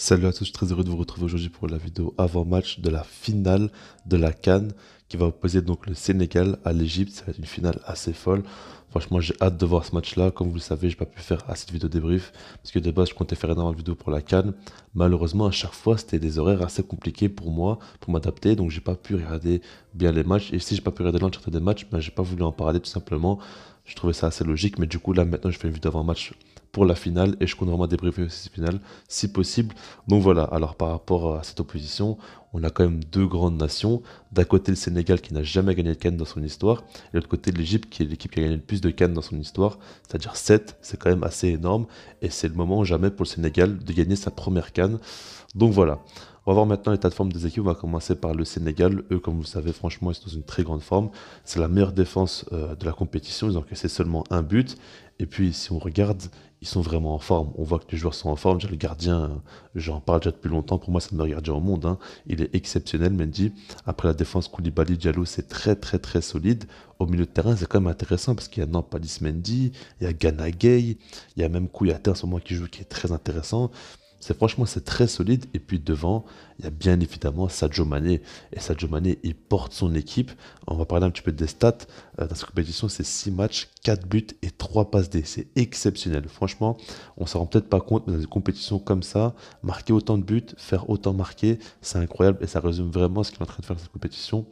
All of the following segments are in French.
Salut à tous, je suis très heureux de vous retrouver aujourd'hui pour la vidéo avant-match de la finale de la CAN qui va opposer donc le Sénégal à l'Égypte. Ça va être une finale assez folle. Franchement, j'ai hâte de voir ce match-là. Comme vous le savez, j'ai pas pu faire assez de vidéos débrief parce que de base, je comptais faire énormément de vidéos pour la CAN. Malheureusement, à chaque fois, c'était des horaires assez compliqués pour moi, pour m'adapter. Donc, j'ai pas pu regarder bien les matchs. Et si j'ai pas pu regarder l'entièreté des matchs, ben, j'ai pas voulu en parler tout simplement. Je trouvais ça assez logique. Mais du coup, là, maintenant, je fais une vidéo avant-match pour la finale et je compte vraiment débriefer aussi cette finale si possible. Donc voilà, alors par rapport à cette opposition, on a quand même deux grandes nations. D'un côté, le Sénégal qui n'a jamais gagné de CAN dans son histoire, et de l'autre côté, l'Égypte qui est l'équipe qui a gagné le plus de CAN dans son histoire, c'est-à-dire 7. C'est quand même assez énorme, et c'est le moment jamais pour le Sénégal de gagner sa première CAN. Donc voilà. On va voir maintenant l'état de forme des équipes. On va commencer par le Sénégal. Eux, comme vous le savez, franchement, ils sont dans une très grande forme. C'est la meilleure défense de la compétition. Ils ont encaissé seulement un but. Et puis, si on regarde, ils sont vraiment en forme. On voit que les joueurs sont en forme. Déjà, le gardien, j'en parle déjà depuis longtemps. Pour moi, c'est le meilleur gardien au monde, hein. Il est exceptionnel, Mendy. Après la défense, Koulibaly, Diallo, c'est très, très, très solide. Au milieu de terrain, c'est quand même intéressant parce qu'il y a Nampalys Mendy, il y a Gana Gueye, il y a même Kouyaté en ce moment qui joue, qui est très intéressant. C'est très solide. Et puis devant, il y a bien évidemment Sadio Mané. Et Sadio Mané, il porte son équipe. On va parler un petit peu des stats. Dans cette compétition, c'est 6 matchs, 4 buts et 3 passes D. C'est exceptionnel. Franchement, on ne s'en rend peut-être pas compte, mais dans une compétition comme ça, marquer autant de buts, faire autant marquer, c'est incroyable. Et ça résume vraiment ce qu'il est en train de faire dans cette compétition.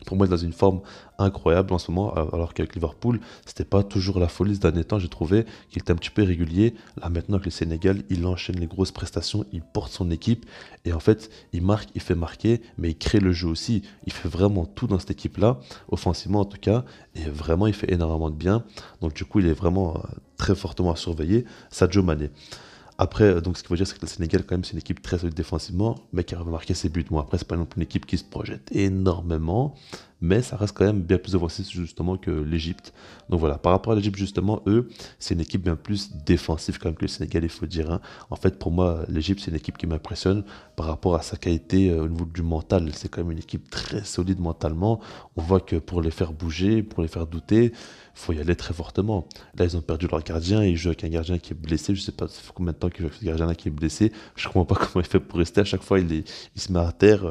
Pour moi, il est dans une forme incroyable en ce moment, alors qu'avec Liverpool, c'était pas toujours la folie ce dernier temps. J'ai trouvé qu'il était un petit peu irrégulier. Là, maintenant, avec le Sénégal, il enchaîne les grosses prestations, il porte son équipe et en fait, il marque, il fait marquer, mais il crée le jeu aussi. Il fait vraiment tout dans cette équipe-là, offensivement en tout cas, et vraiment, il fait énormément de bien. Donc, du coup, il est vraiment très fortement à surveiller. Sadio Mané. Après, donc ce qu'il faut dire, c'est que le Sénégal, quand même, c'est une équipe très solide défensivement, mais qui arrive à marquer ses buts. Bon, après, c'est pas non plus une équipe qui se projette énormément, mais ça reste quand même bien plus offensif, justement, que l'Égypte. Donc voilà, par rapport à l'Égypte, justement, eux, c'est une équipe bien plus défensive, quand même, que le Sénégal, il faut dire, hein. En fait, pour moi, l'Égypte, c'est une équipe qui m'impressionne par rapport à sa qualité au niveau du mental. C'est quand même une équipe très solide mentalement. On voit que pour les faire bouger, pour les faire douter, il faut y aller très fortement. Là, ils ont perdu leur gardien, ils jouent avec un gardien qui est blessé. Je sais pas, ça fait combien de temps qu'ils jouent avec ce gardien-là qui est blessé. Je comprends pas comment il fait pour rester. À chaque fois, il se met à terre.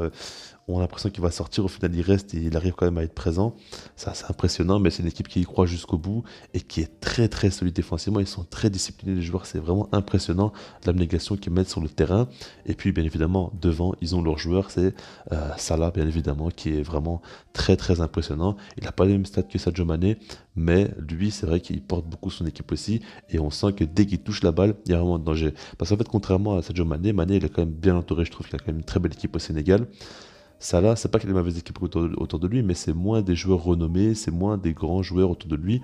On a l'impression qu'il va sortir. Au final, il reste et il arrive quand même à être présent. Ça, c'est impressionnant, mais c'est une équipe qui y croit jusqu'au bout et qui est très très solide défensivement. Ils sont très disciplinés, les joueurs. C'est vraiment impressionnant l'abnégation qu'ils mettent sur le terrain. Et puis, bien évidemment, devant, ils ont leur joueur. C'est Salah, bien évidemment, qui est vraiment très très impressionnant. Il n'a pas les mêmes stats que Sadio Mané, mais lui, c'est vrai qu'il porte beaucoup son équipe aussi. Et on sent que dès qu'il touche la balle, il y a vraiment de danger. Parce qu'en fait, contrairement à Sadio Mané, Mané, il est quand même bien entouré. Je trouve qu'il a quand même une très belle équipe au Sénégal. Salah, c'est pas qu'il y a des mauvaises équipes autour de lui, mais c'est moins des joueurs renommés, c'est moins des grands joueurs autour de lui.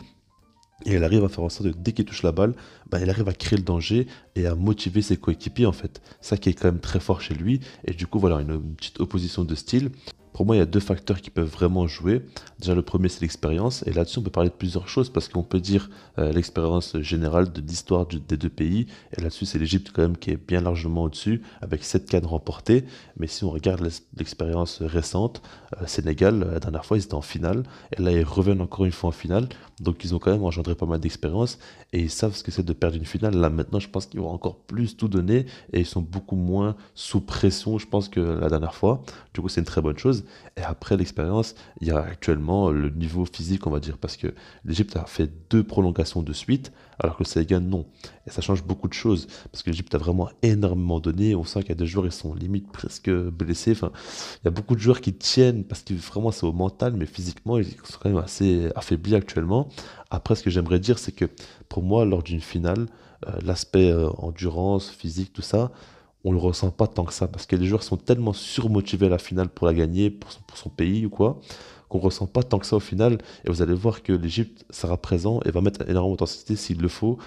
Et il arrive à faire en sorte que dès qu'il touche la balle, bah, il arrive à créer le danger et à motiver ses coéquipiers en fait. Ça qui est quand même très fort chez lui. Et du coup, voilà, une petite opposition de style. Pour moi, il y a deux facteurs qui peuvent vraiment jouer. Déjà, le premier, c'est l'expérience. Et là-dessus, on peut parler de plusieurs choses parce qu'on peut dire l'expérience générale de l'histoire des deux pays. Et là-dessus, c'est l'Égypte quand même qui est bien largement au-dessus, avec 7 CAN remportées. Mais si on regarde l'expérience récente, Sénégal, la dernière fois, ils étaient en finale. Et là, ils reviennent encore une fois en finale. Donc, ils ont quand même engendré pas mal d'expérience. Et ils savent ce que c'est de perdre une finale. Là, maintenant, je pense qu'ils vont encore plus tout donner. Et ils sont beaucoup moins sous pression, je pense, que la dernière fois. Du coup, c'est une très bonne chose. Et après l'expérience, il y a actuellement le niveau physique, on va dire, parce que l'Égypte a fait 2 prolongations de suite, alors que le Sénégal, non. Et ça change beaucoup de choses, parce que l'Égypte a vraiment énormément donné. On sent qu'il y a des joueurs, ils sont limite presque blessés. Enfin, il y a beaucoup de joueurs qui tiennent, parce que vraiment, c'est au mental, mais physiquement, ils sont quand même assez affaiblis actuellement. Après, ce que j'aimerais dire, c'est que pour moi, lors d'une finale, l'aspect endurance, physique, tout ça, on le ressent pas tant que ça parce que les joueurs sont tellement surmotivés à la finale pour la gagner, pour son pays ou quoi, qu'on ressent pas tant que ça au final. Et vous allez voir que l'Égypte sera présent et va mettre énormément d'intensité s'il le faut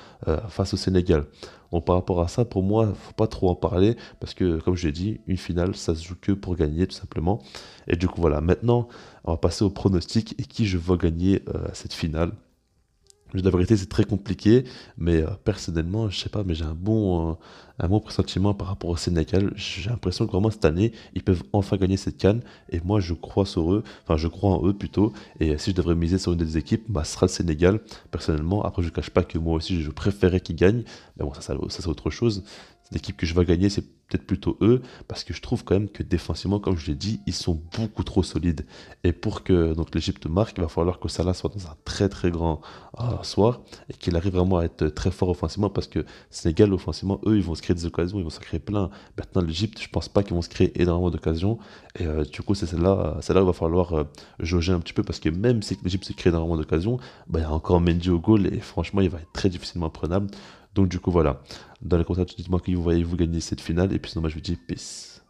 face au Sénégal. Donc par rapport à ça, pour moi, faut pas trop en parler parce que, comme je l'ai dit, une finale, ça se joue que pour gagner tout simplement. Et du coup, voilà. Maintenant, on va passer au pronostic et qui je vois gagner cette finale. La vérité, c'est très compliqué, mais personnellement, je sais pas, mais j'ai un bon pressentiment par rapport au Sénégal. J'ai l'impression que vraiment cette année, ils peuvent enfin gagner cette CAN, et moi, je crois sur eux, enfin, je crois en eux plutôt. Et si je devrais miser sur une des équipes, bah, ce sera le Sénégal, personnellement. Après, je ne cache pas que moi aussi, je préférais qu'ils gagnent, mais bon, ça c'est autre chose. l'équipe que je vais gagner, c'est peut-être plutôt eux, parce que je trouve quand même que défensivement, comme je l'ai dit, ils sont beaucoup trop solides. Et pour que donc l'Égypte marque, il va falloir que Salah soit dans un très très grand soir et qu'il arrive vraiment à être très fort offensivement, parce que Sénégal, offensivement, eux, ils vont se créer des occasions, ils vont s'en créer plein. Maintenant, l'Égypte, je pense pas qu'ils vont se créer énormément d'occasions. Et du coup, c'est celle-là où il va falloir jauger un petit peu, parce que même si l'Égypte se crée énormément d'occasions, bah, il y a encore Mendy au goal et franchement, il va être très difficilement prenable. Donc du coup, voilà. Dans les commentaires, dites-moi qui vous voyez vous gagner cette finale. Et puis sinon, moi, je vous dis peace.